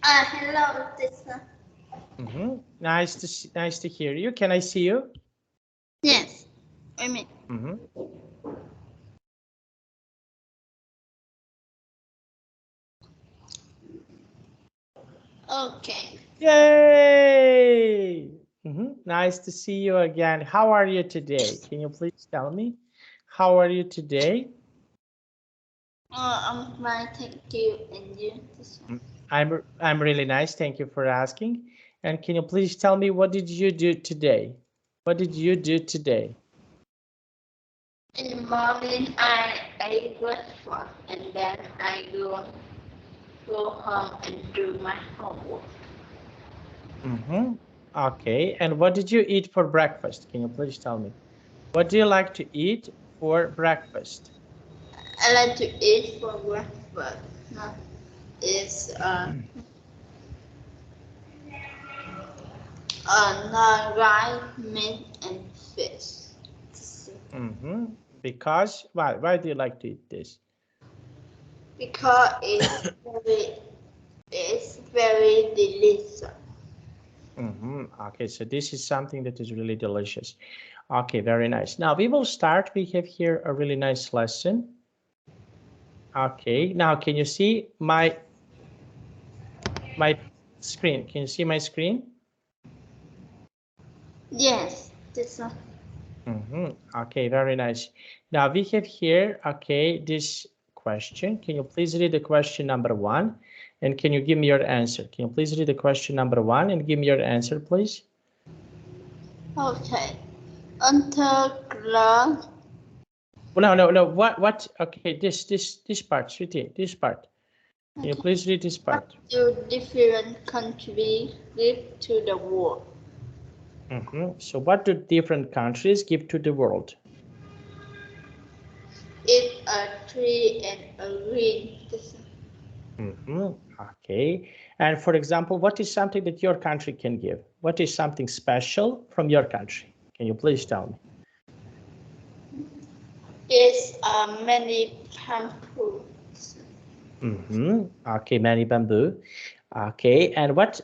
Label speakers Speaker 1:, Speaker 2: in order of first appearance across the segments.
Speaker 1: Hello, teacher.
Speaker 2: Nice to hear you. Can I see you?
Speaker 1: Yes. Wait a minute. Okay.
Speaker 2: Yay! Nice to see you again. How are you today? Can you please tell me? How are you today?
Speaker 1: I'm fine, thank you. And you, teacher?
Speaker 2: I'm really nice. Thank you for asking. And can you please tell me what did you do today? What did you do today?
Speaker 1: In the morning, I breakfast and then I go home and do my homework.
Speaker 2: Okay. And what did you eat for breakfast? Can you please tell me? What do you like to eat for breakfast?
Speaker 1: I like to eat for breakfast. Is rice, meat, and fish.
Speaker 2: Because why do you like to eat this?
Speaker 1: Because it's very delicious.
Speaker 2: Okay, so this is something that is really delicious. Okay, very nice. Now we will start. We have here a really nice lesson. Okay, now can you see my screen? Can you see my screen?
Speaker 1: Yes, teacher.
Speaker 2: Okay, very nice. Now we have here, okay, this question. Can you please read the question number 1? And can you give me your answer? Can you please read the question number 1 and give me your answer, please?
Speaker 1: Okay. Underground.
Speaker 2: No. What? Okay, this part, sweetie, this part. Can you please read this part?
Speaker 1: What do different countries give to the world?
Speaker 2: So what do different countries give to the world?
Speaker 1: It's a tree and a ring.
Speaker 2: Okay. And for example, what is something that your country can give? What is something special from your country? Can you please tell me?
Speaker 1: It's many bamboos.
Speaker 2: Okay, many bamboo. Okay, and what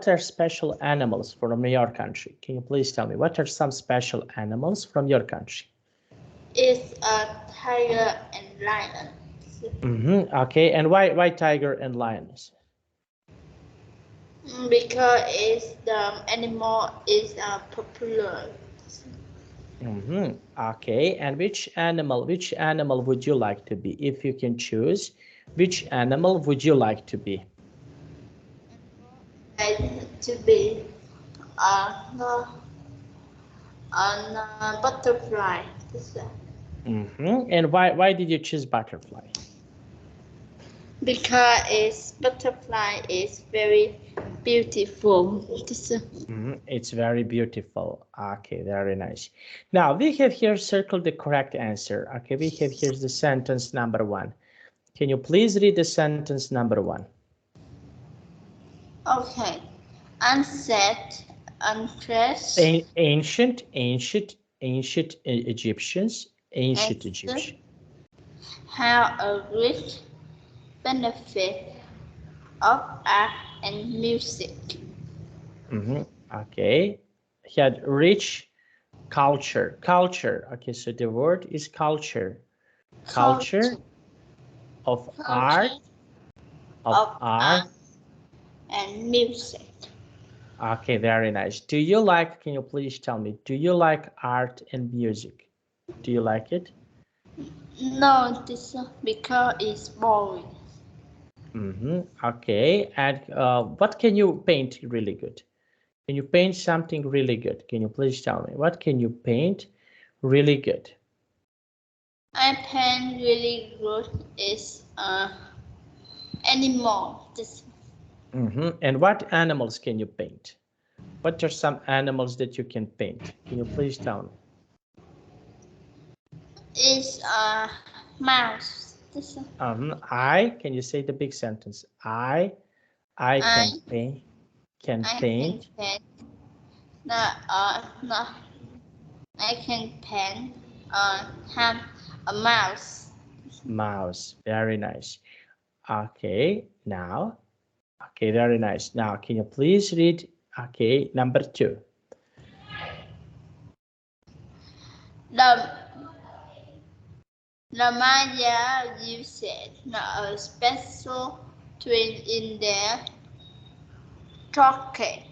Speaker 2: are special animals from your country? Can you please tell me what are some special animals from your country?
Speaker 1: It's a tiger and lion.
Speaker 2: Okay, and why tiger and lions?
Speaker 1: Because the animal is popular.
Speaker 2: Okay, and which animal would you like to be? If you can choose, which animal would you like to be?
Speaker 1: To be butterfly.
Speaker 2: And why did you choose butterfly?
Speaker 1: Because butterfly is very beautiful.
Speaker 2: It's very beautiful. Okay, very nice. Now we have here circled the correct answer. Okay, we have here's the sentence number 1. Can you please read the sentence number 1?
Speaker 1: Okay. Unset, undressed.
Speaker 2: Ancient Egyptians.
Speaker 1: Have a rich benefit of art and music.
Speaker 2: Okay. He had rich culture. Okay, so the word is culture. Culture of art.
Speaker 1: And music.
Speaker 2: Okay, very nice. Do you like, can you please tell me, do you like art and music? Do you like it?
Speaker 1: No, because it's boring.
Speaker 2: Okay, and what can you paint really good? Can you paint something really good? Can you please tell me, what can you paint really good?
Speaker 1: I paint really good is animal.
Speaker 2: And what animals can you paint? What are some animals that you can paint? Can you please tell me?
Speaker 1: Is a mouse.
Speaker 2: Can you say the big sentence? I can paint.
Speaker 1: I can paint have a mouse.
Speaker 2: Mouse. Very nice. Okay, now Okay, very nice. Now, can you please read, okay, number 2?
Speaker 1: The Maya used a special drink in their chocolate.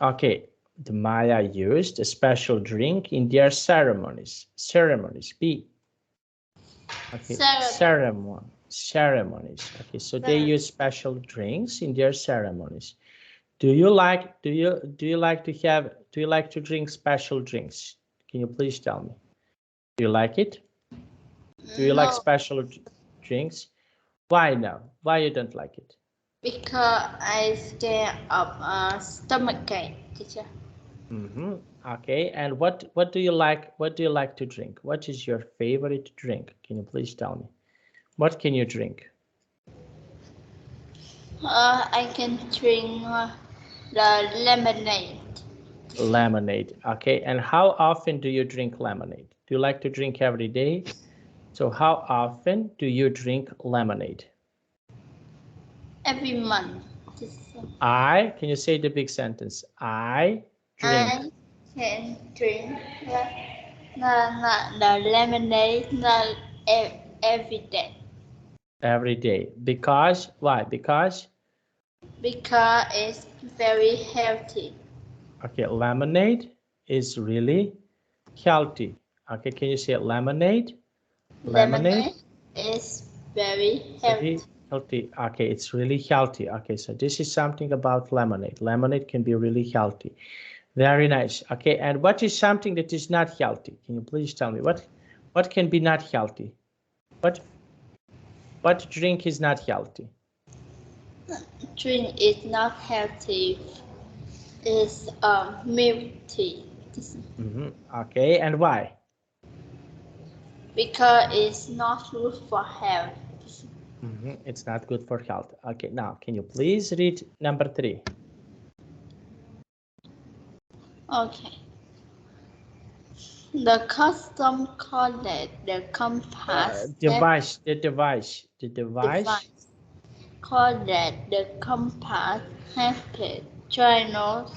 Speaker 2: Okay, the Maya used a special drink in their ceremonies. Ceremonies, B. Okay, ceremonies. Okay, so they use special drinks in their ceremonies. Do you like to drink special drinks? Can you please tell me? Do you like it? Do you like special drinks? Why no? Why you don't like it?
Speaker 1: Because I scared of stomachache, teacher.
Speaker 2: Okay, and what do you like? What do you like to drink? What is your favorite drink? Can you please tell me? What can you drink?
Speaker 1: I can drink the lemonade.
Speaker 2: Lemonade. Okay, and how often do you drink lemonade? Do you like to drink every day? So how often do you drink lemonade?
Speaker 1: Every month.
Speaker 2: Can you say the big sentence? I drink.
Speaker 1: I can drink the lemonade every day.
Speaker 2: Every day. Because, why? Because
Speaker 1: it's very healthy.
Speaker 2: Okay, lemonade is really healthy. Okay, can you say lemonade?
Speaker 1: Lemonade is very healthy.
Speaker 2: Really healthy. Okay, it's really healthy. Okay, so this is something about lemonade. Lemonade can be really healthy. Very nice. Okay, and what is something that is not healthy? Can you please tell me what can be not healthy? What drink is not healthy?
Speaker 1: Drink is not healthy. It's milk tea.
Speaker 2: Okay, and why?
Speaker 1: Because it's not good for health.
Speaker 2: It's not good for health. Okay, now can you please read number 3?
Speaker 1: Okay. The custom called the compass.
Speaker 2: The device
Speaker 1: Called the compass helped Chinese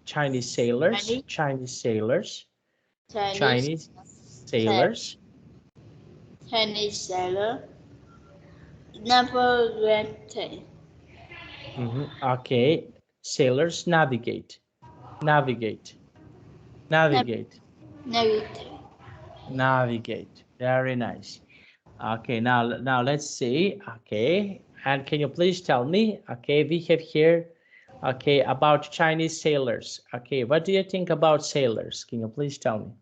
Speaker 2: Chinese sailors
Speaker 1: Chinese sailor navigated.
Speaker 2: Okay, sailors navigate. Very nice. Okay, now let's see. Okay, and can you please tell me? Okay, we have here. Okay, about Chinese sailors. Okay, what do you think about sailors? Can you please tell me?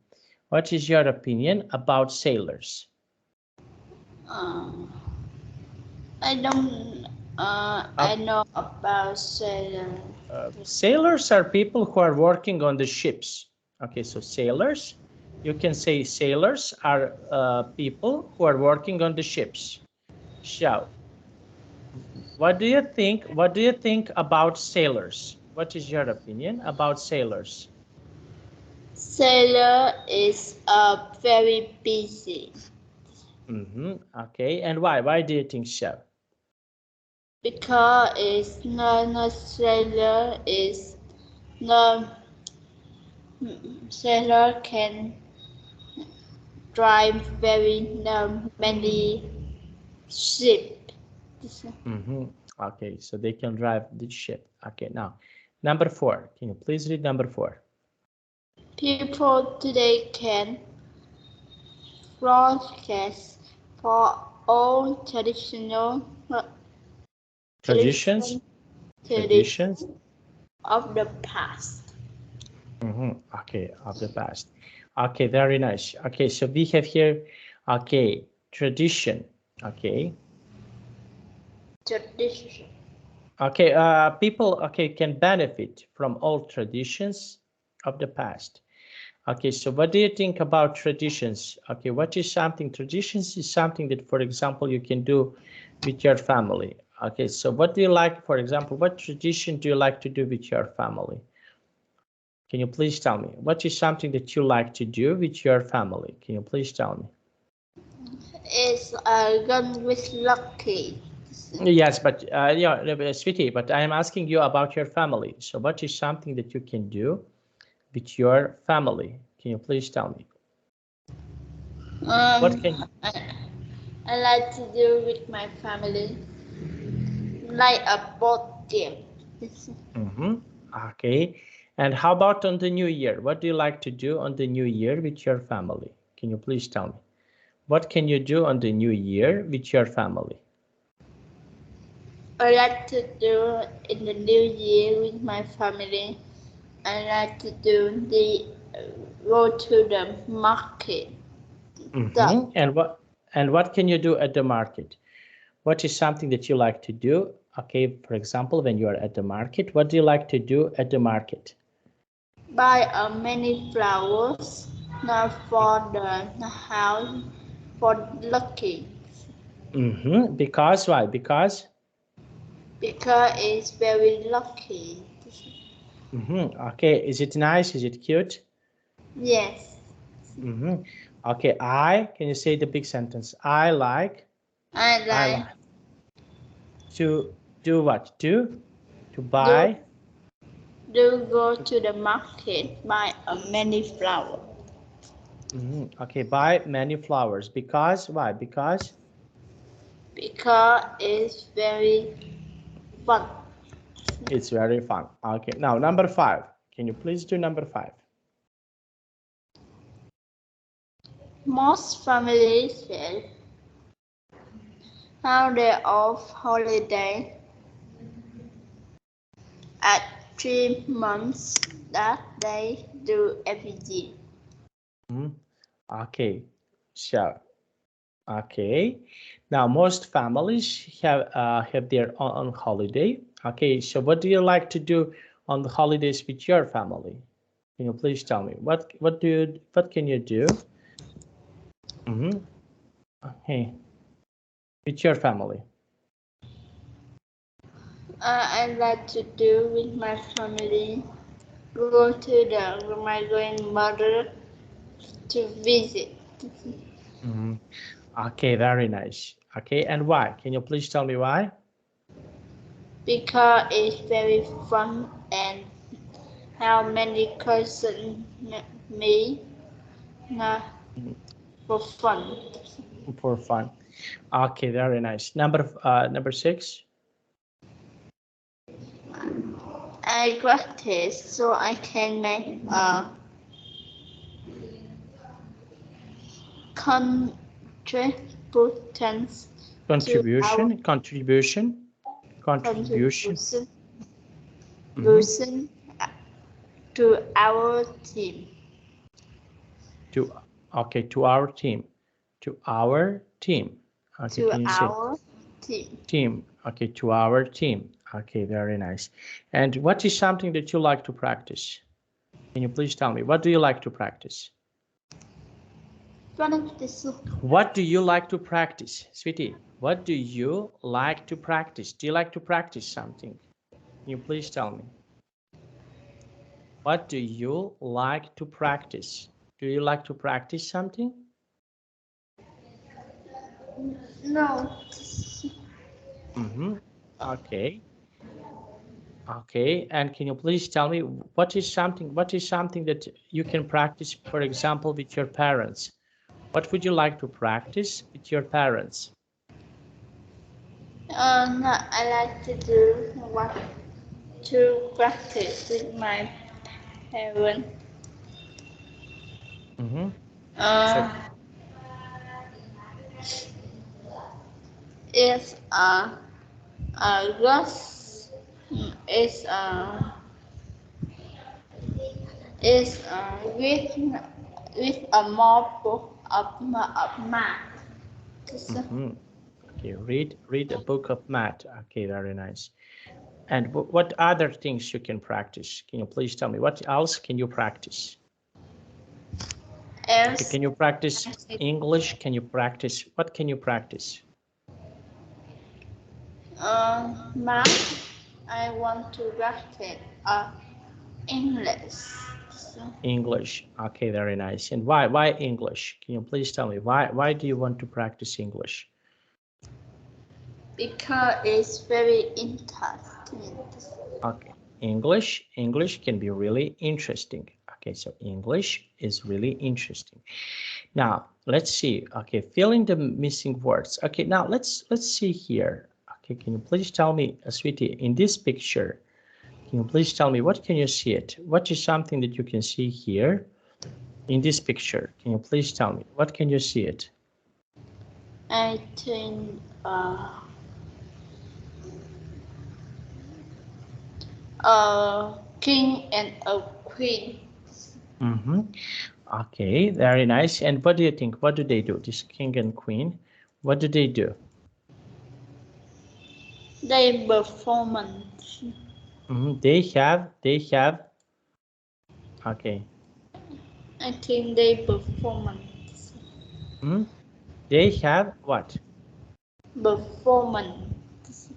Speaker 2: What is your opinion about sailors?
Speaker 1: I don't. I know about sailor.
Speaker 2: Sailors are people who are working on the ships. Okay, so sailors, you can say sailors are people who are working on the ships. So, what do you think? What do you think about sailors? What is your opinion about sailors?
Speaker 1: Sailor is very busy.
Speaker 2: Okay, and why? Why do you think so?
Speaker 1: Because it's not sailor is no sailor can drive very many ship.
Speaker 2: Okay, so they can drive the ship. Okay, now number 4. Can you please read number 4?
Speaker 1: People today can broadcast for all traditions of the past.
Speaker 2: Okay, of the past. Okay, very nice. Okay, so we have here, okay, tradition. Okay.
Speaker 1: Tradition.
Speaker 2: Okay, people, okay, can benefit from all traditions of the past. Okay, so what do you think about traditions? Okay, what is something? Traditions is something that, for example, you can do with your family. Okay, so what do you like, for example, what tradition do you like to do with your family? Can you please tell me? What is something that you like to do with your family? Can you please tell me?
Speaker 1: It's gun with lucky.
Speaker 2: Yes, but yeah, sweetie, but I am asking you about your family. So what is something that you can do with your family? Can you please tell me? What can
Speaker 1: I like to do with my family, like a board game.
Speaker 2: Okay. And how about on the new year? What do you like to do on the new year with your family? Can you please tell me? What can you do on the new year with your family?
Speaker 1: I like to do in the new year with my family. I like to do go to the market.
Speaker 2: And what can you do at the market? What is something that you like to do? Okay, for example, when you are at the market, what do you like to do at the market?
Speaker 1: Buy many flowers for the house for lucky.
Speaker 2: Because why? Because
Speaker 1: It's very lucky.
Speaker 2: okay, is it nice? Is it cute?
Speaker 1: Yes.
Speaker 2: Okay, can you say the big sentence? I like to do what? To buy.
Speaker 1: Do go to the market, buy many flowers.
Speaker 2: Okay, buy many flowers. Because why? Because
Speaker 1: It's very fun.
Speaker 2: it's very fun. Okay, now number 5. Can you please do number 5?
Speaker 1: Most families have their off holiday at 3 months that they do every year.
Speaker 2: Okay, so okay, now most families have their own holiday. Okay, so what do you like to do on the holidays with your family? Can you please tell me what can you do? Okay, with your family.
Speaker 1: I like to do with my family. Go to my grandmother to visit.
Speaker 2: Okay, very nice. Okay, and why? Can you please tell me why?
Speaker 1: Because it's very fun and how many cousins me for fun.
Speaker 2: For fun. Okay, very nice. Number 6.
Speaker 1: I practice so I can make a contributions
Speaker 2: Contribution.
Speaker 1: contribution to our team.
Speaker 2: To okay, to our team. To our team. Okay,
Speaker 1: To
Speaker 2: can you say
Speaker 1: our team.
Speaker 2: team? Okay, to our team. Okay, very nice. And what is something that you like to practice? Can you please tell me what do you like to practice? What do you like to practice, sweetie? What do you like to practice? Do you like to practice something? Can you please tell me? What do you like to practice? Do you like to practice something?
Speaker 1: No.
Speaker 2: Okay. Okay. And can you please tell me what is something that you can practice, for example, with your parents? What would you like to practice with your parents?
Speaker 1: I like to do what to practice with my parents.
Speaker 2: So,
Speaker 1: It's a glass. It's with a mop of math.
Speaker 2: okay, read a book of math. Okay, very nice. And what other things you can practice? Can you please tell me what else can you practice? Okay, can you practice English? Can you practice? What can you practice?
Speaker 1: Math. I want to practice English.
Speaker 2: English. Okay, very nice. And why? Why English? Can you please tell me why? Why do you want to practice English?
Speaker 1: Because it's very interesting.
Speaker 2: Okay, English can be really interesting. Okay, so English is really interesting. Now let's see. Okay, fill in the missing words. Okay, now let's see here. Okay, can you please tell me, sweetie, in this picture, can you please tell me what can you see it? What is something that you can see here in this picture? Can you please tell me what can you see it?
Speaker 1: I think a king and a queen.
Speaker 2: Okay, very nice. And what do you think? What do they do? This king and queen, what do they do?
Speaker 1: They performance.
Speaker 2: They have. Okay.
Speaker 1: I think they performance.
Speaker 2: They have what?
Speaker 1: Performance.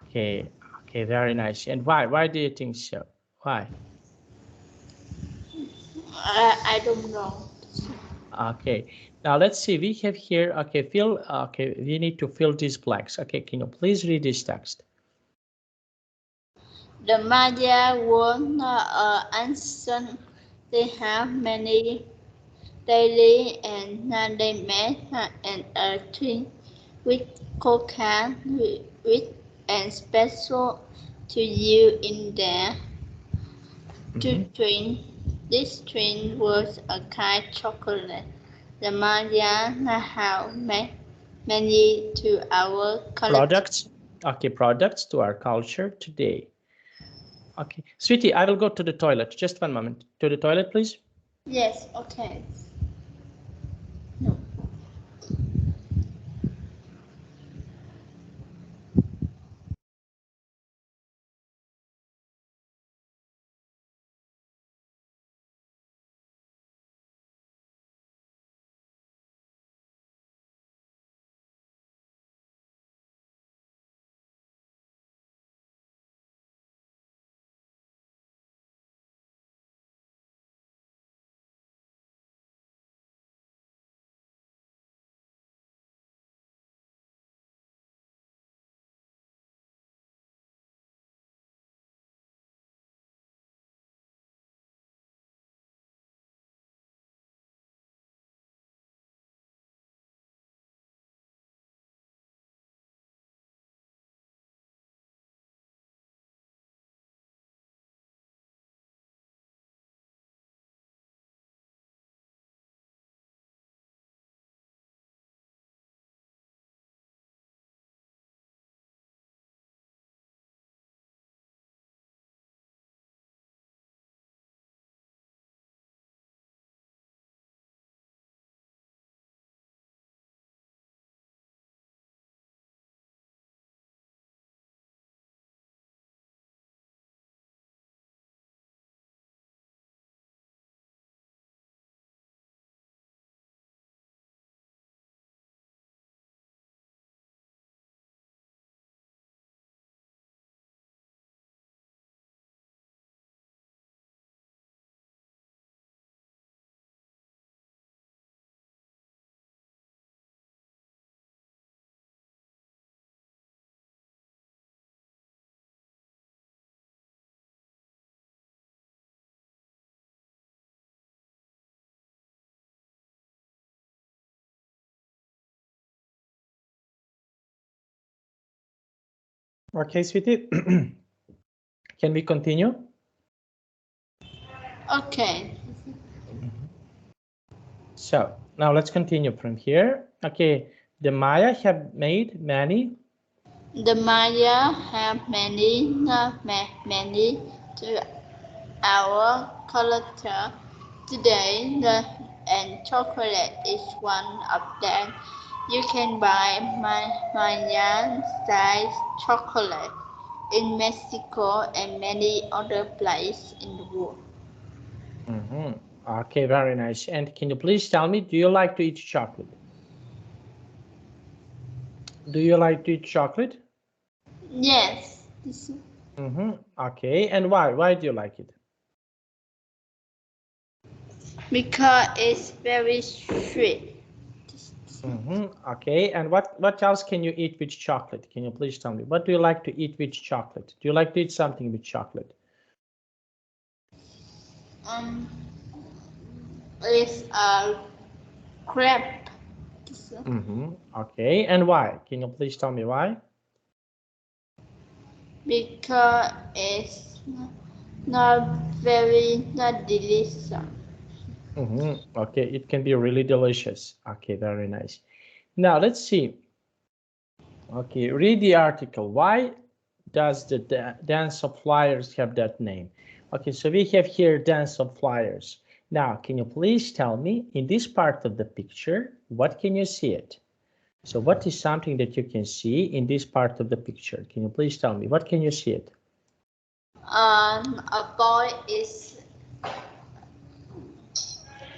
Speaker 2: Okay. Okay, very nice. And why? Why do you think so? Why?
Speaker 1: I don't know.
Speaker 2: Okay. Now let's see. We have here. Okay, fill. Okay, we need to fill these blanks. Okay, can you please read this text?
Speaker 1: The Maya were ancient. They have many daily and they met and a tree with coca with and special to you in there to drink. This drink was a kind chocolate. The Maya have many to our culture.
Speaker 2: Products. Okay, products to our culture today. Okay, sweetie, I will go to the toilet. Just one moment. To the toilet, please.
Speaker 1: Yes, okay.
Speaker 2: Okay, sweetie. Can we continue?
Speaker 1: Okay.
Speaker 2: So now let's continue from here. Okay, the Maya have made many.
Speaker 1: The Maya have many to our culture today. And chocolate is one of them. You can buy Maya style chocolate in Mexico and many other places in the world.
Speaker 2: Okay, very nice. And can you please tell me, do you like to eat chocolate? Do you like to eat chocolate?
Speaker 1: Yes.
Speaker 2: Okay, and why? Why do you like it?
Speaker 1: Because it's very sweet.
Speaker 2: Okay, and what else can you eat with chocolate? Can you please tell me? What do you like to eat with chocolate? Do you like to eat something with chocolate?
Speaker 1: It's a crepe.
Speaker 2: Okay, and why? Can you please tell me why?
Speaker 1: Because it's not delicious.
Speaker 2: Okay, it can be really delicious. Okay, very nice. Now let's see. Okay, read the article. Why does the dance of flyers have that name? Okay, so we have here dance of flyers. Now, can you please tell me in this part of the picture, what can you see it? So what is something that you can see in this part of the picture? Can you please tell me, what can you see it?
Speaker 1: A boy is,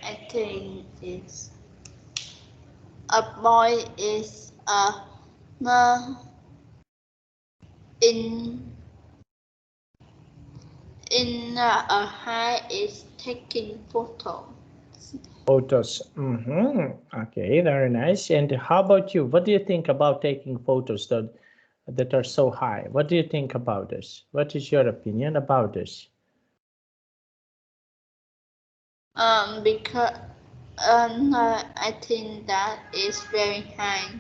Speaker 1: I think it's, a boy is in a high is taking photos.
Speaker 2: Photos. Okay, very nice. And how about you? What do you think about taking photos that are so high? What do you think about this? What is your opinion about this?
Speaker 1: Because I think that is very high.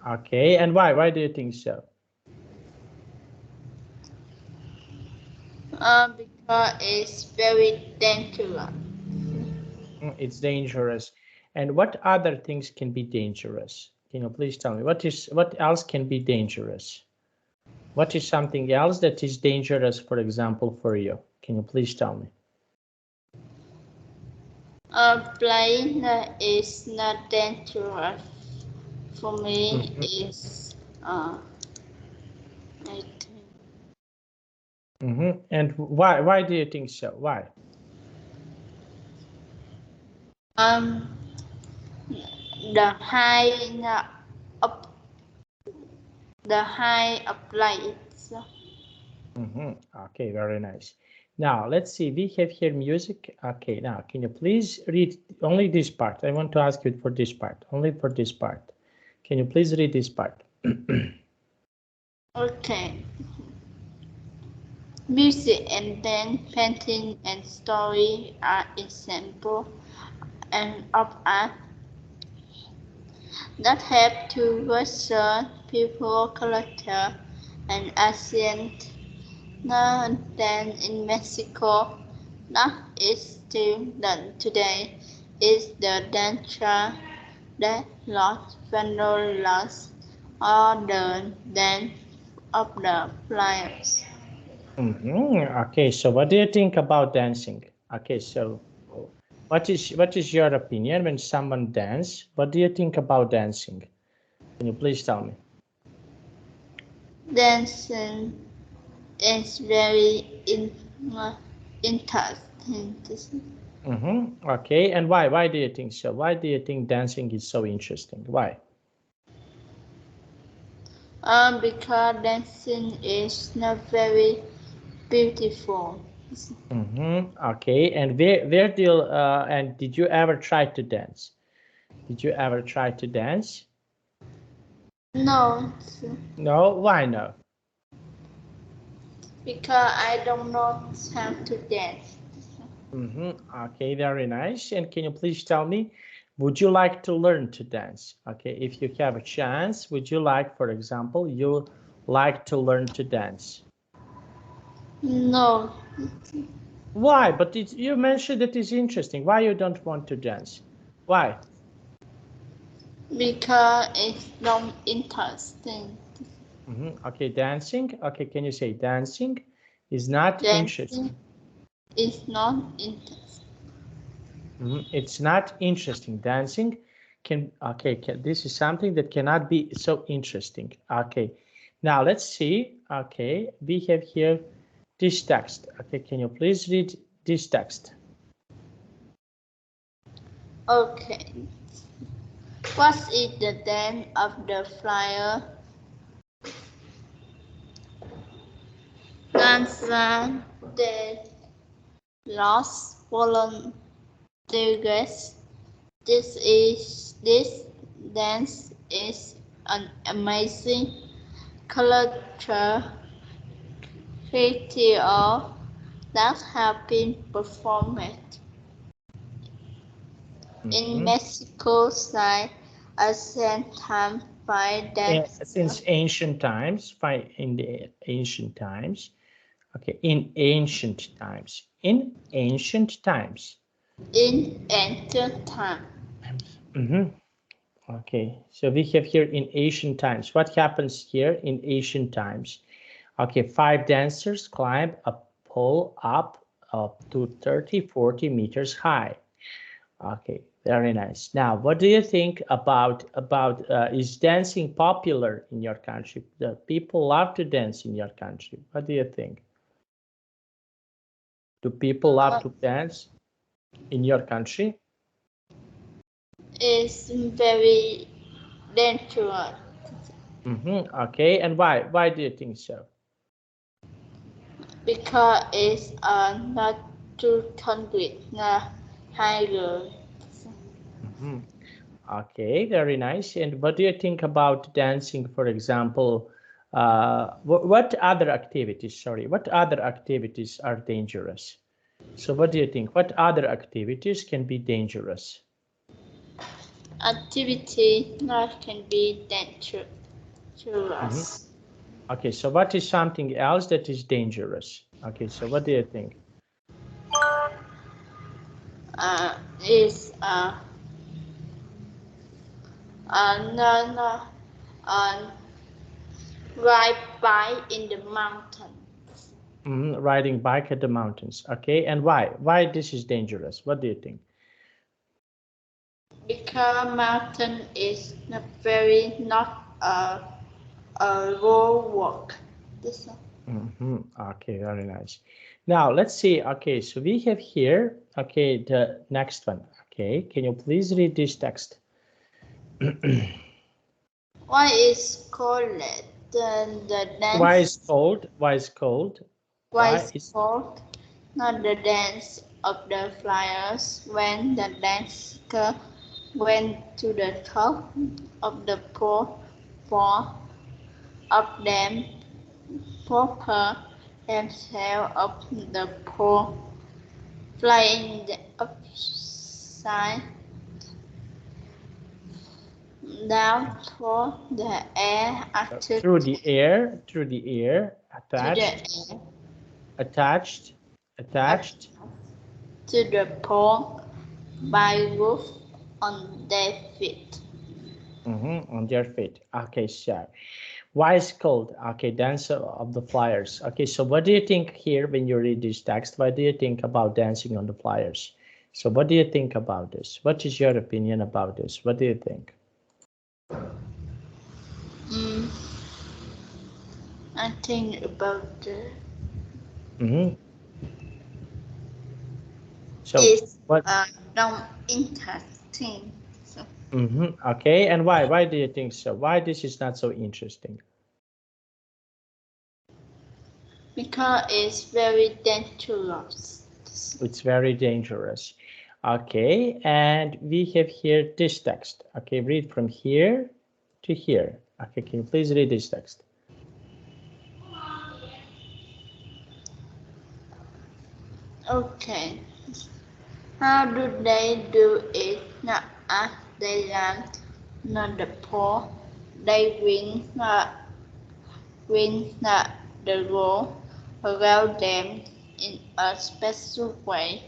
Speaker 2: Okay, and why? Why do you think so?
Speaker 1: Because it's very dangerous.
Speaker 2: It's dangerous. And what other things can be dangerous? Can you please tell me what else can be dangerous? What is something else that is dangerous, for example, for you? Can you please tell me?
Speaker 1: Playing is not dangerous. For me, is I think.
Speaker 2: And why do you think so? Why?
Speaker 1: The high of lights.
Speaker 2: Okay, very nice. Now let's see. We have here music. Okay, now can you please read only this part? I want to ask you for this part, only for this part. Can you please read this part?
Speaker 1: Okay. Music and dance, painting and story are examples of art that help to Western people culture and ancient dance in Mexico that is still done today is the danza de los Vandolas or the dance of the flyers.
Speaker 2: Okay, so what do you think about dancing? Okay, so what is your opinion when someone dance? What do you think about dancing? Can you please tell me?
Speaker 1: Dancing is very interesting.
Speaker 2: Okay, and why? Why do you think so? Why do you think dancing is so interesting? Why?
Speaker 1: Because dancing is not very beautiful.
Speaker 2: Okay, and where do you, and did you ever try to dance? Did you ever try to dance?
Speaker 1: No,
Speaker 2: No, why no?
Speaker 1: because I don't know how to dance.
Speaker 2: Okay, very nice. And can you please tell me, would you like to learn to dance? Okay, if you have a chance, would you like, for example, you like to learn to dance?
Speaker 1: No,
Speaker 2: Why? But you mentioned that it's interesting. Why you don't want to dance? Why?
Speaker 1: because it's not interesting.
Speaker 2: Okay, dancing. Okay, can you say dancing is not interesting?
Speaker 1: Dancing is not interesting.
Speaker 2: It's not interesting. Dancing this is something that cannot be so interesting. Okay, now let's see. Okay, we have here this text. Okay, can you please read this text?
Speaker 1: Okay. What is the name of the flyer? Danza de los Volunteers This dance is an amazing culture festival that has been performed in Mexico since ancient times by dancers.
Speaker 2: Since ancient times, in the ancient times. Okay, in ancient times. In ancient times.
Speaker 1: In ancient times.
Speaker 2: Okay, so we have here in ancient times. What happens here in ancient times? Okay, 5 dancers climb a pole up to 30-40 meters high. Okay, very nice. Now, what do you think about is dancing popular in your country? The people love to dance in your country. What do you think? Do people love to dance in your country?
Speaker 1: It's very dangerous.
Speaker 2: Okay, and why? Why do you think so?
Speaker 1: Because it's not too concrete, higher.
Speaker 2: Okay, very nice. And what do you think about dancing, for example? What other activities, sorry, what other activities are dangerous? So what do you think? What other activities can be dangerous?
Speaker 1: Activity that can be dangerous.
Speaker 2: Okay, so what is something else that is dangerous? Okay, so what do you think?
Speaker 1: Is ride bike in the mountains.
Speaker 2: Riding bike at the mountains. Okay, and why? Why this is dangerous? What do you think?
Speaker 1: Because mountain is not a road walk. This one.
Speaker 2: Okay, very nice. Now let's see. Okay, so we have here. Okay, the next one. Okay, can you please read this text?
Speaker 1: Why is called the dance?
Speaker 2: Why is cold? Why is cold?
Speaker 1: Why is called not the dance of the flyers when the dancer went to the top of the pole for of them proper themselves up the pole, flying the upside down through the air
Speaker 2: through the air, attached
Speaker 1: to the pole by roof on their feet.
Speaker 2: On their feet. Okay, so why is called? Okay, dancer of the flyers. Okay, so what do you think here when you read this text? What do you think about dancing on the flyers? So what do you think about this? What is your opinion about this? What do you think?
Speaker 1: I think about
Speaker 2: so
Speaker 1: it's
Speaker 2: what?
Speaker 1: interesting. So.
Speaker 2: Okay, and why? Why do you think so? Why this is not so interesting?
Speaker 1: Because it's very dangerous.
Speaker 2: It's very dangerous. Okay, and we have here this text. Okay, read from here to here. Okay, can you please read this text?
Speaker 1: Okay. How do they do it? Not as they land, not the pole. They win the rope around them in a special way.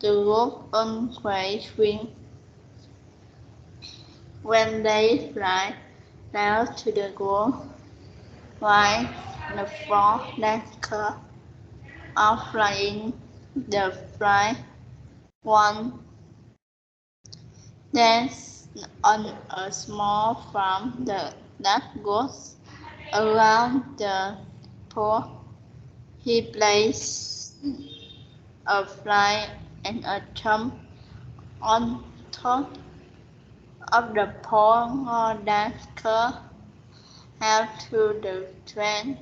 Speaker 1: The rope always swings when they fly down to the ground, while the four dancers are flying the fly. One dance on a small farm that goes around the pole. He places a fly and a jump on top of the pole. Dancer have to train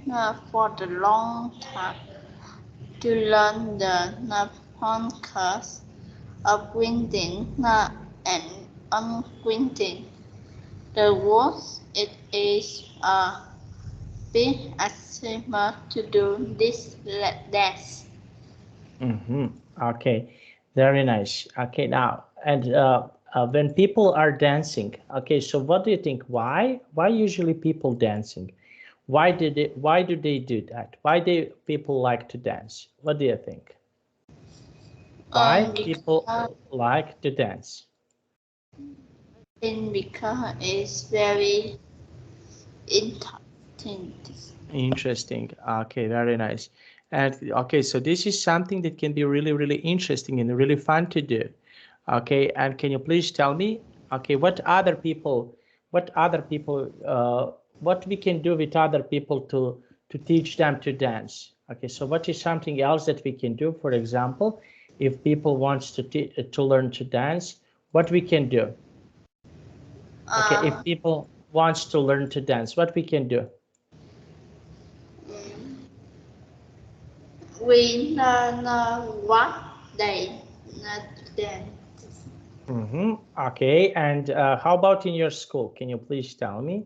Speaker 1: for the long time to learn the conquest of winding and unquinted. The worst it is a big achievement to do this dance.
Speaker 2: Okay, very nice. Okay, now, and when people are dancing, okay, so what do you think? Why usually people dancing? Why do they do that? Why do people like to dance? What do you think? Why people like to dance?
Speaker 1: Because it's very interesting.
Speaker 2: Interesting. Okay, very nice. And okay, so this is something that can be really, really interesting and really fun to do. Okay, and can you please tell me, okay, what we can do with other people to teach them to dance? Okay, so what is something else that we can do? For example, if people wants to learn to dance, what we can do? Okay, if people wants to learn to dance, what we can do?
Speaker 1: We know what they not dance.
Speaker 2: Okay, and how about in your school? Can you please tell me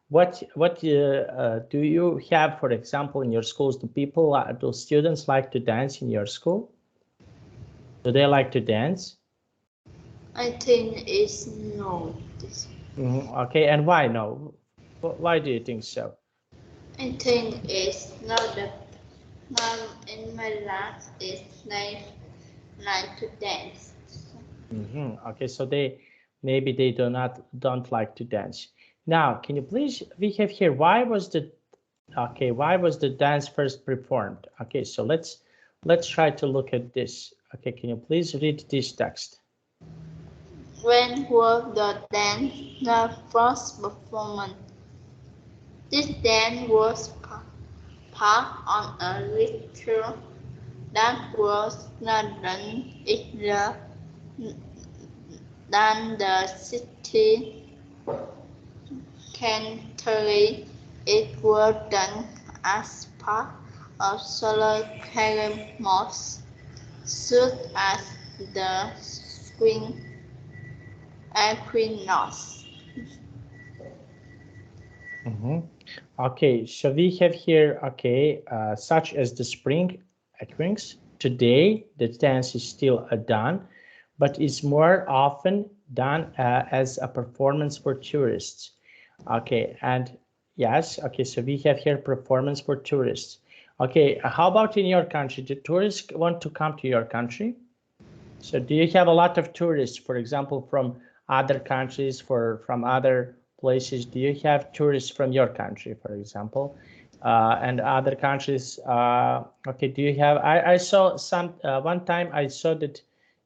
Speaker 2: what do you have, for example, in your schools? Do students like to dance in your school? Do they like to dance?
Speaker 1: I think it's no.
Speaker 2: Okay, and why no? Why do you think so?
Speaker 1: I think it's not the not in my life. It's like to dance.
Speaker 2: Okay, so maybe they don't like to dance. Now, can you please, we have here, why was the dance first performed? Okay, so let's try to look at this. Okay, can you please read this text?
Speaker 1: When was the dance the first performance? This dance was part of a ritual that was not done earlier than the city century. It was done as part of solar ceremonies such as the spring equinox.
Speaker 2: Okay, so we have here, okay, such as the spring equinox. Today, the dance is still done, but it's more often done as a performance for tourists. Okay, and yes, okay, so we have here performance for tourists. Okay, how about in your country? Do tourists want to come to your country? So do you have a lot of tourists, for example, from other countries, from other places? Do you have tourists from your country, for example, and other countries? Okay, do you have, I saw some, one time I saw that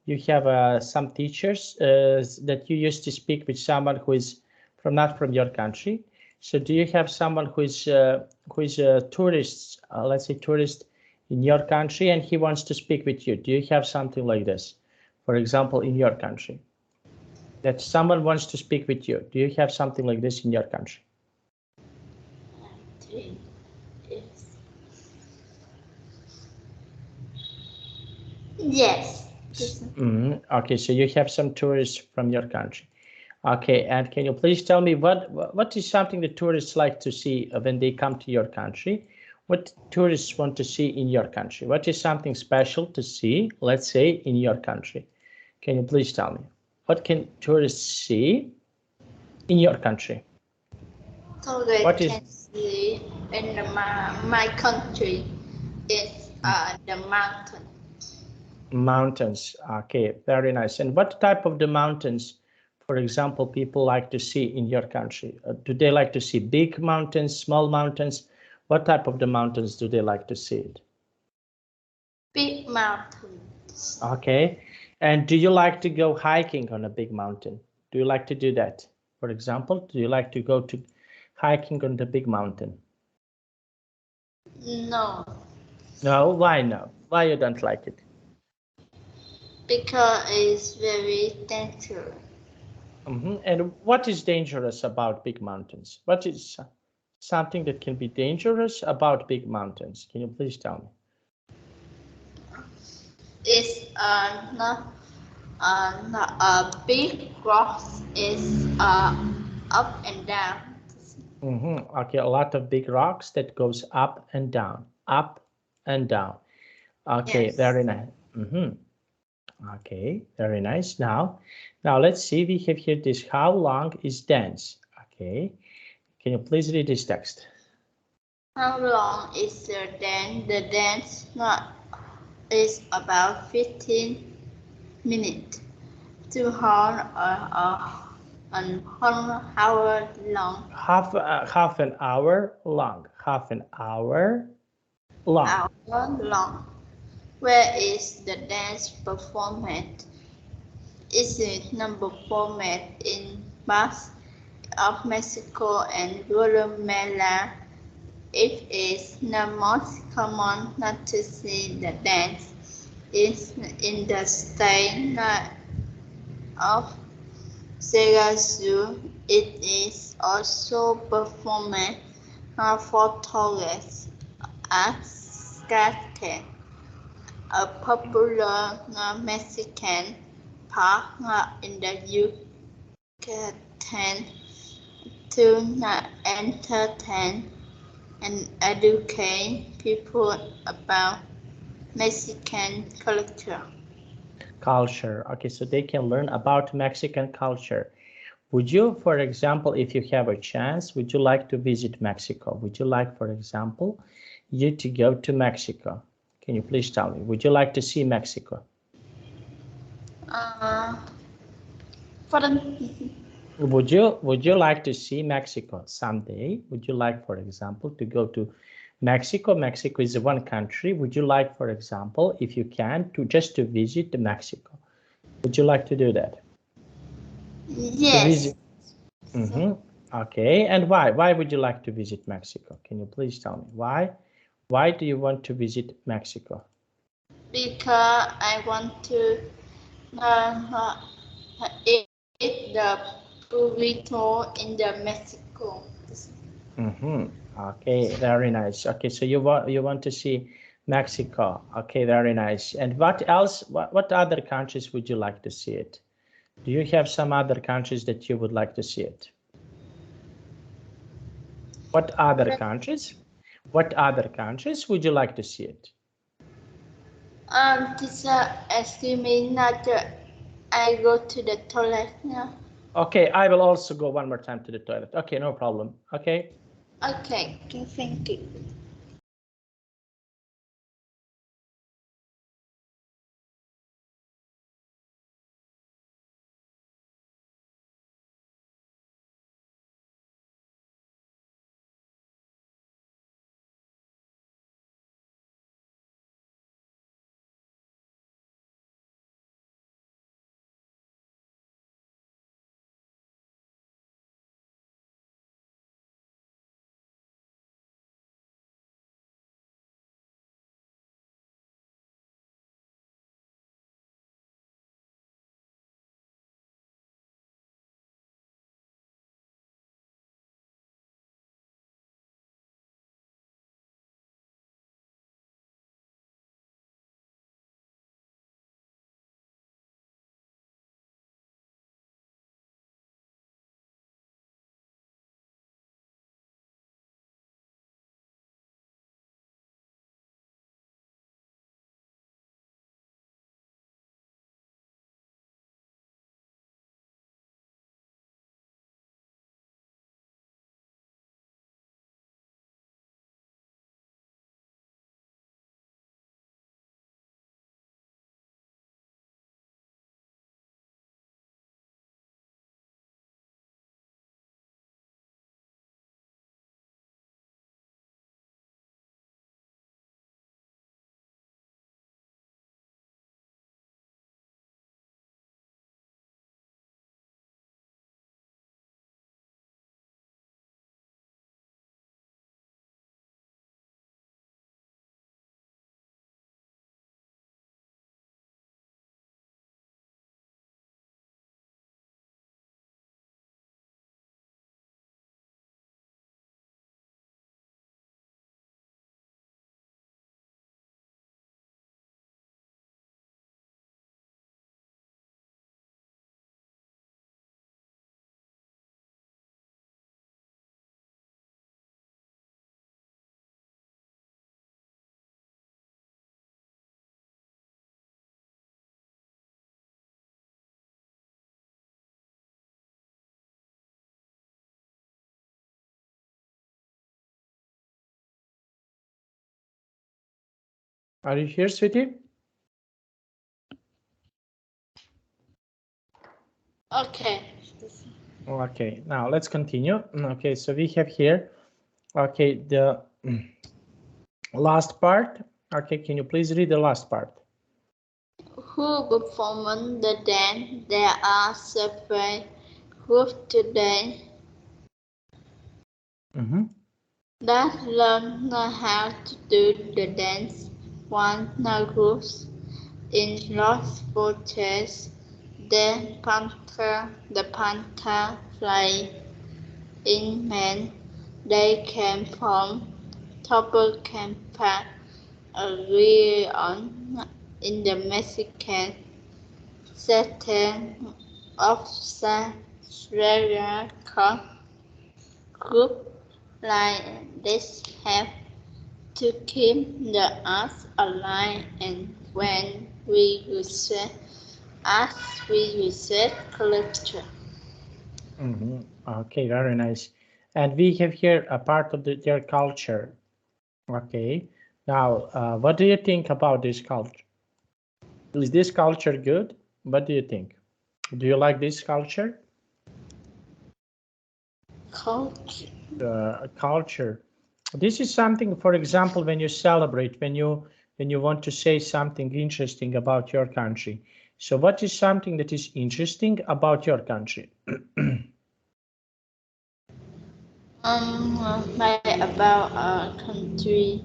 Speaker 2: you have some teachers that you used to speak with someone who is not from your country. So do you have someone who is a tourist, let's say tourist in your country, and he wants to speak with you? Do you have something like this? For example, in your country, that someone wants to speak with you. Do you have something like this in your country?
Speaker 1: Yes.
Speaker 2: Okay, so you have some tourists from your country. Okay, and can you please tell me what is something that tourists like to see when they come to your country? What tourists want to see in your country? What is something special to see, let's say, in your country? Can you please tell me? What can tourists see in your country?
Speaker 1: So they
Speaker 2: What
Speaker 1: can see in my country is the mountain.
Speaker 2: Mountains? Okay, very nice. And what type of the mountains, for example, people like to see in your country? Do they like to see big mountains, small mountains? What type of the mountains do they like to see it?
Speaker 1: Big mountains.
Speaker 2: Okay. And do you like to go hiking on a big mountain? Do you like to do that? For example, do you like to go to hiking on the big mountain?
Speaker 1: No.
Speaker 2: No, why no? Why you don't like it?
Speaker 1: Because it's very dangerous.
Speaker 2: And what is dangerous about big mountains? What is something that can be dangerous about big mountains? Can you please tell me?
Speaker 1: It's not big rocks is up and down.
Speaker 2: Okay, a lot of big rocks that goes up and down, up and down. Okay,
Speaker 1: Yes.
Speaker 2: very nice. Okay, very nice. Now let's see. We have here this. How long is dance? Okay, can you please read this text?
Speaker 1: How long is the dance? The dance is about 15 minutes to an hour long.
Speaker 2: Half an hour long. Half an hour long.
Speaker 1: Where is the dance performed? Is it number format in parts of Mexico and Guatemala? It is the most common not to see the dance is in the state of Veracruz. It is also performed for tourists at Scaque, a popular Mexican park in the Yucatan to entertain and educate people about Mexican culture.
Speaker 2: Okay, so they can learn about Mexican culture. Would you, for example, if you have a chance, would you like to visit Mexico? Would you like, for example, you to go to Mexico? Can you please tell me, would you like to see Mexico? Would you like to see Mexico someday? Would you like, for example, to go to Mexico? Mexico is one country. Would you like, for example, if you can, to just to visit Mexico? Would you like to do that?
Speaker 1: Yes.
Speaker 2: Okay, and why? Why would you like to visit Mexico? Can you please tell me why? Why do you want to visit Mexico?
Speaker 1: Because I want to eat the burrito in the Mexico.
Speaker 2: Okay, very nice. Okay, so you want to see Mexico. Okay, very nice. And what else? What other countries would you like to see it? Do you have some other countries that you would like to see it? What other countries? What other countries would you like to see it?
Speaker 1: Teacher, excuse me, not I go to the toilet now.
Speaker 2: Okay, I will also go one more time to the toilet. Okay, no problem. Okay.
Speaker 1: Okay, thank you.
Speaker 2: Are you here, sweetie?
Speaker 1: Okay.
Speaker 2: Okay, now let's continue. Okay, so we have here, okay, the last part. Okay, can you please read the last part?
Speaker 1: Who performed the dance? There are several groups today that learn how to do the dance. One group in Los Botes, the Panther fly in men. They came from Topocampa, a region in the Mexican setting of Sierra group like this have to keep the arts alive, and when we research arts, we research culture.
Speaker 2: Okay, very nice. And we have here a part of their culture. Okay, now what do you think about this culture? Is this culture good? What do you think? Do you like this culture? Culture. This is something, for example, when you celebrate, when you want to say something interesting about your country. So what is something that is interesting about your country?
Speaker 1: Like about a country,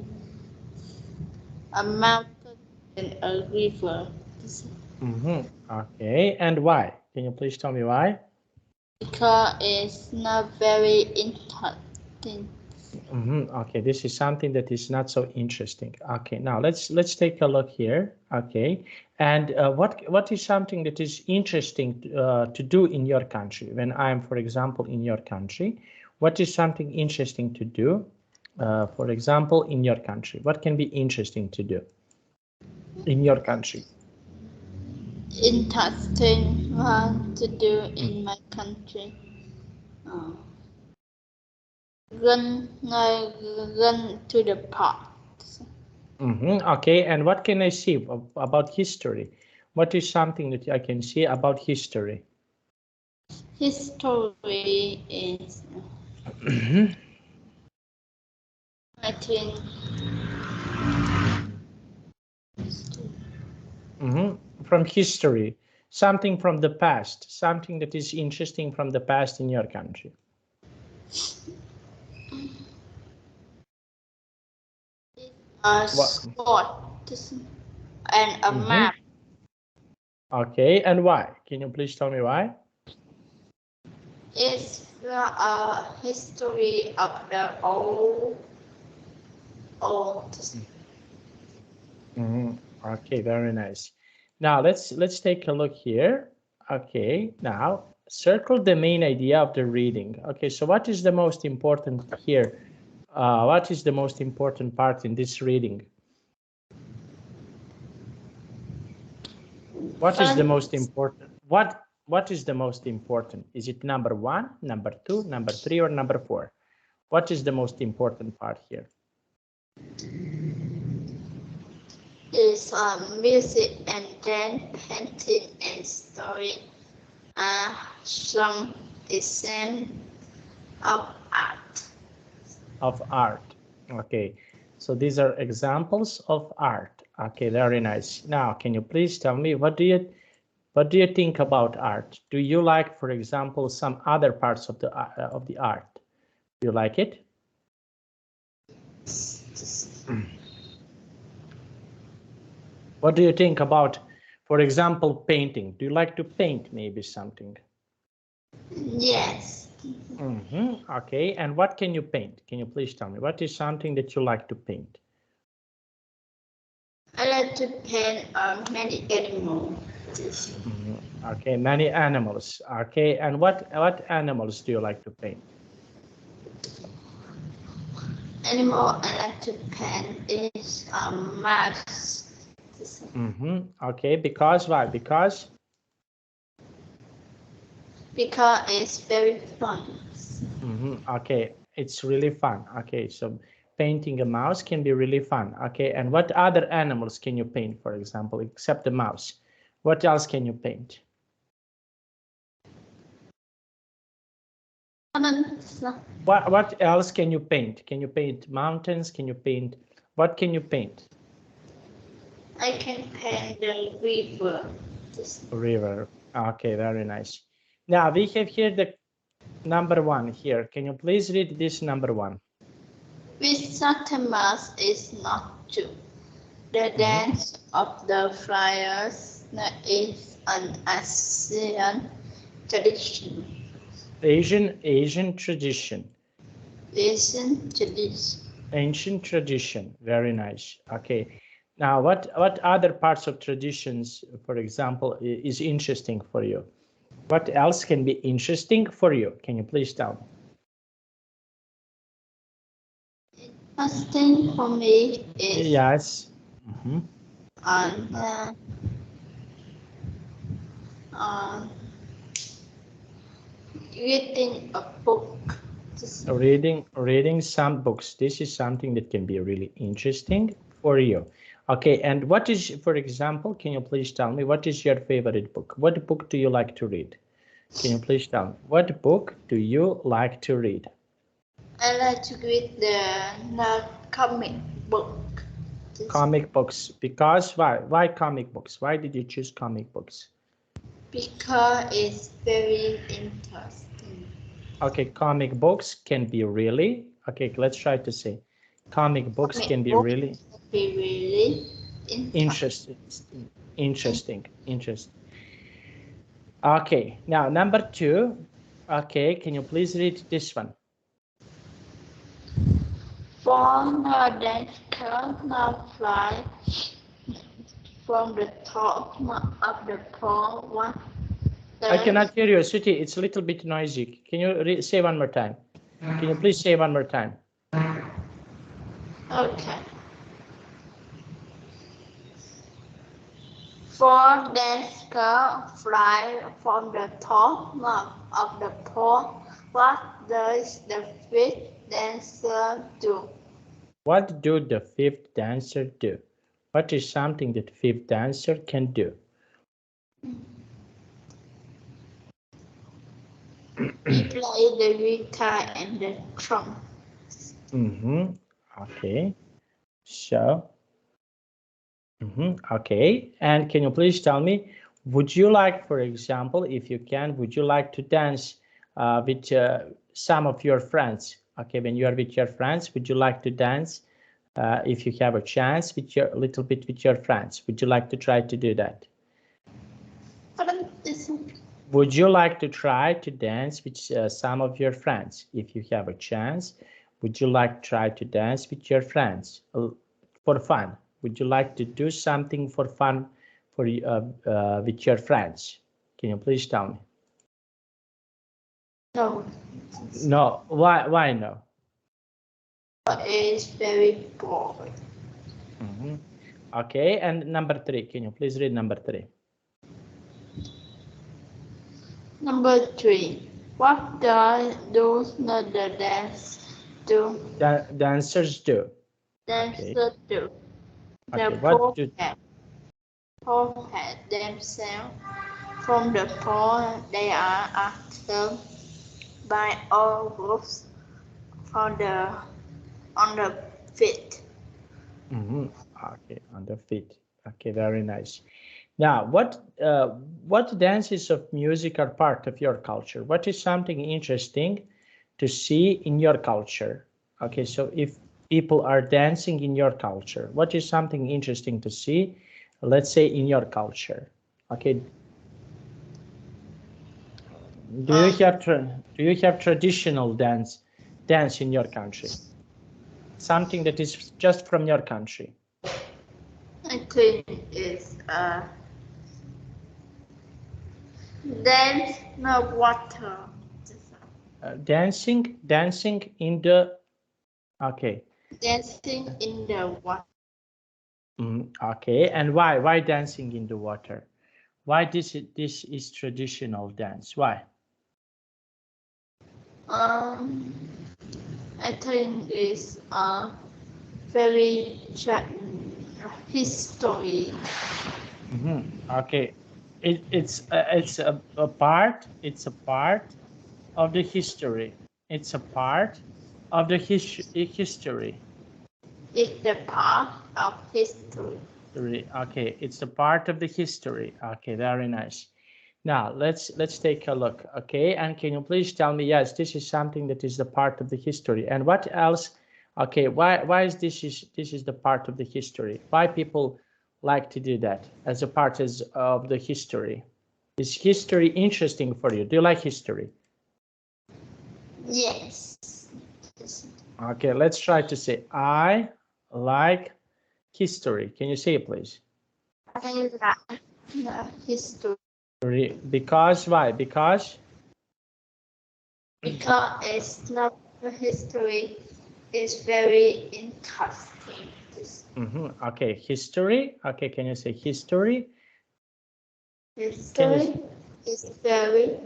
Speaker 1: a mountain and a river.
Speaker 2: Okay, and why? Can you please tell me why?
Speaker 1: Because it's not very interesting.
Speaker 2: Okay, this is something that is not so interesting. Okay, now let's take a look here. Okay, and what is something that is interesting to do in your country? When I'm, for example, in your country, what is something interesting to do? For example, in your country, what can be interesting to do in your country?
Speaker 1: Interesting to do in my country. Run to the park.
Speaker 2: Okay, and what can I see about history? What is something that I can see about history?
Speaker 1: History is I think
Speaker 2: From history, something from the past, something that is interesting from the past in your country.
Speaker 1: a sport and a map.
Speaker 2: Okay, and why? Can you please tell me why?
Speaker 1: It's a history of the old.
Speaker 2: Okay, very nice. Now let's take a look here. Okay, now circle the main idea of the reading. Okay, so what is the most important here? What is the most important part in this reading? What is the most important? What is the most important? Is it number 1, number 2, number 3, or number 4? What is the most important part here?
Speaker 1: Is music and then painting and story. Some design of art.
Speaker 2: Of art. Okay, so these are examples of art. Okay, very nice. Now, can you please tell me what do you think about art? Do you like, for example, some other parts of the art? Do you like it? What do you think about, for example, painting? Do you like to paint maybe something?
Speaker 1: Yes.
Speaker 2: Okay, and what can you paint? Can you please tell me? What is something that you like to paint?
Speaker 1: I like to paint many animals.
Speaker 2: Okay, many animals. Okay, and what animals do you like to paint?
Speaker 1: Animal I like to paint is mouse.
Speaker 2: Okay, because why? Because
Speaker 1: It's very fun.
Speaker 2: okay, it's really fun. Okay, so painting a mouse can be really fun. Okay, and what other animals can you paint, for example, except the mouse? What else can you paint? What else can you paint? Can you paint mountains? Can you paint, what can you paint?
Speaker 1: I can paint the river.
Speaker 2: River. Okay, very nice. Now we have here the number 1 here. Can you please read this number 1?
Speaker 1: With Satamas is not true. The dance of the flyers is an Asian tradition.
Speaker 2: Asian tradition.
Speaker 1: Asian tradition.
Speaker 2: Ancient tradition. Very nice. Okay. Now, what other parts of traditions, for example, is interesting for you? What else can be interesting for you? Can you please tell me?
Speaker 1: Interesting for me is
Speaker 2: Yes.
Speaker 1: reading a book.
Speaker 2: Reading some books. This is something that can be really interesting for you. Okay, and what is, for example, can you please tell me what is your favorite book? What book do you like to read? Can you please tell me what book do you like to read?
Speaker 1: I like to read the comic book.
Speaker 2: Comic books. Because why? Why comic books? Why did you choose comic books?
Speaker 1: Because it's very interesting.
Speaker 2: Okay, comic books can be really, okay, let's try to say comic books can be really interesting. Okay, now number 2. Okay, can you please read this one?
Speaker 1: From the dancer now fly from the top of the pole.
Speaker 2: I cannot hear you, Suti. It's a little bit noisy. Can you say one more time? Can you please say one more time?
Speaker 1: Okay. Four dancer fly from the top of the pole. What does the fifth dancer do?
Speaker 2: What do the fifth dancer do? What is something that fifth dancer can do?
Speaker 1: He played the guitar and the drum.
Speaker 2: Okay. So, okay. And can you please tell me, would you like, for example, if you can, would you like to dance with some of your friends? Okay, when you are with your friends, would you like to dance if you have a chance with your little bit with your friends? Would you like to try to do that? Would you like to try to dance with some of your friends if you have a chance? Would you like to try to dance with your friends for fun? Would you like to do something for fun for with your friends? Can you please tell me?
Speaker 1: No.
Speaker 2: No. Why no?
Speaker 1: It's very boring.
Speaker 2: Okay, and number 3. Can you please read number 3?
Speaker 1: Number 3. What do the dance do?
Speaker 2: Dancers do.
Speaker 1: Dancers do.
Speaker 2: Okay,
Speaker 1: The
Speaker 2: what do
Speaker 1: protect themselves from the pole. They are after by all groups on the feet.
Speaker 2: Okay, on the feet. Okay, very nice. Now, what dances of music are part of your culture? What is something interesting to see in your culture? Okay, so if people are dancing in your culture, what is something interesting to see, let's say, in your culture? Okay. Do you have traditional dance in your country? Something that is just from your country?
Speaker 1: I think it's dance no water.
Speaker 2: Dancing in the, okay.
Speaker 1: Dancing in the water.
Speaker 2: Okay, and why dancing in the water? Why this is traditional dance? Why?
Speaker 1: I think it's very history.
Speaker 2: Okay, it's a part. It's a part of the history. It's a part of the history.
Speaker 1: It's the part of history.
Speaker 2: Okay, it's a part of the history. Okay, very nice. Now let's take a look. Okay, and can you please tell me, yes, this is something that is the part of the history. And what else? Okay, why is this is the part of the history? Why people like to do that as a part of the history? Is history interesting for you? Do you like history?
Speaker 1: Yes.
Speaker 2: Okay, let's try to say I like history. Can you say it, please?
Speaker 1: I like the history.
Speaker 2: Because why? Because
Speaker 1: It's not the history is very interesting.
Speaker 2: Okay, history. Okay, can you say history?
Speaker 1: History is very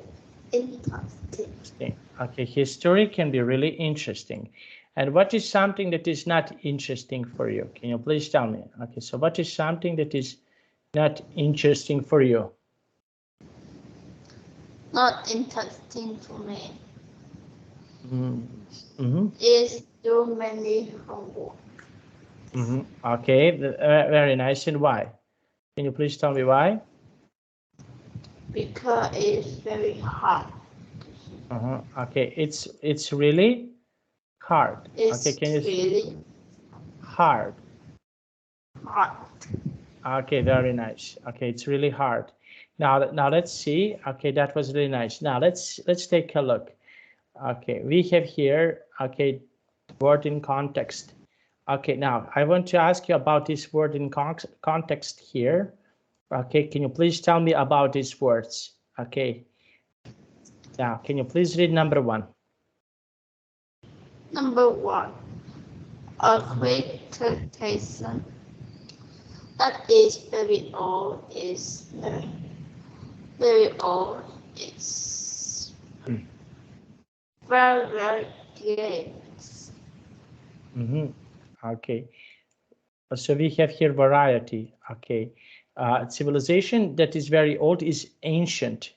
Speaker 1: interesting.
Speaker 2: Okay, history can be really interesting. And what is something that is not interesting for you? Can you please tell me? Okay, so what is something that is not interesting for you?
Speaker 1: Not interesting for me. Is too many homework.
Speaker 2: Okay, very nice. And why? Can you please tell me why?
Speaker 1: Because it's very hard.
Speaker 2: Okay, it's really hard.
Speaker 1: It's
Speaker 2: okay, can you
Speaker 1: really
Speaker 2: hard?
Speaker 1: hard.
Speaker 2: Okay, very nice. Okay, it's really hard. Now let's see. Okay, that was really nice. Now let's take a look. Okay, we have here, okay, word in context. Okay, now I want to ask you about this word in context here. Okay, can you please tell me about these words? Okay, now can you please read number 1?
Speaker 1: Number 1, a great temptation that is very old is very old. It's very great.
Speaker 2: Okay, so we have here variety. Okay, civilization that is very old is ancient,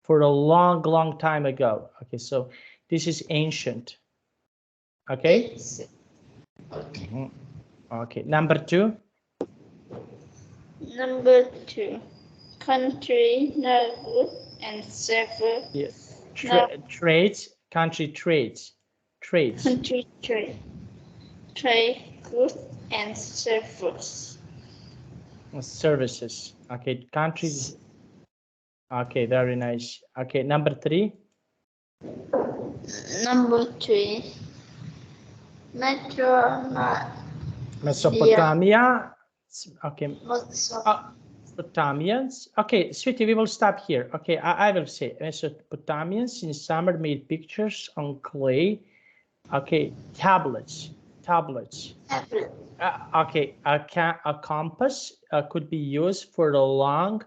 Speaker 2: for a long time ago. Okay, so this is ancient. Okay.
Speaker 1: Okay.
Speaker 2: Okay, number 2.
Speaker 1: Number 2, country, neighborhood, and server.
Speaker 2: Yes. Trades, country trades.
Speaker 1: Country trade goods and services.
Speaker 2: Services. Okay, countries. Okay, very nice. Okay, number 3.
Speaker 1: Number 3,
Speaker 2: Mesopotamia. Okay. Mesopotamians. Okay, sweetie, we will stop here. Okay, I will say Mesopotamians in summer made pictures on clay. Okay, tablets. Okay, a compass could be used for a long,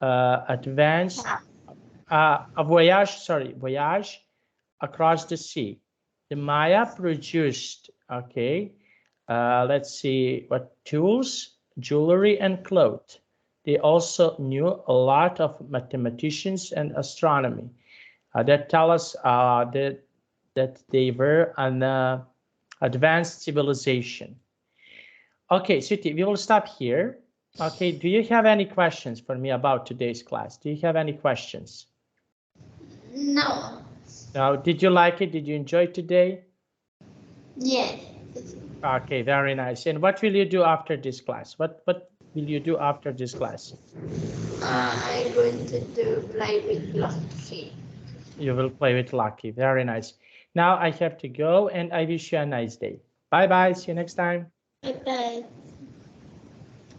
Speaker 2: advanced voyage across the sea. The Maya produced, okay, let's see, what tools, jewelry, and clothes. They also knew a lot of mathematicians and astronomy that tell us that they were an advanced civilization. Okay, Siti, we will stop here. Okay, do you have any questions for me about today's class? Do you have any questions?
Speaker 1: No.
Speaker 2: Now, did you like it? Did you enjoy today?
Speaker 1: Yes.
Speaker 2: Okay, very nice. And what will you do after this class? What will you do after this class?
Speaker 1: I'm going to play with Lucky.
Speaker 2: You will play with Lucky. Very nice. Now I have to go, and I wish you a nice day. Bye-bye. See you next time.
Speaker 1: Bye-bye.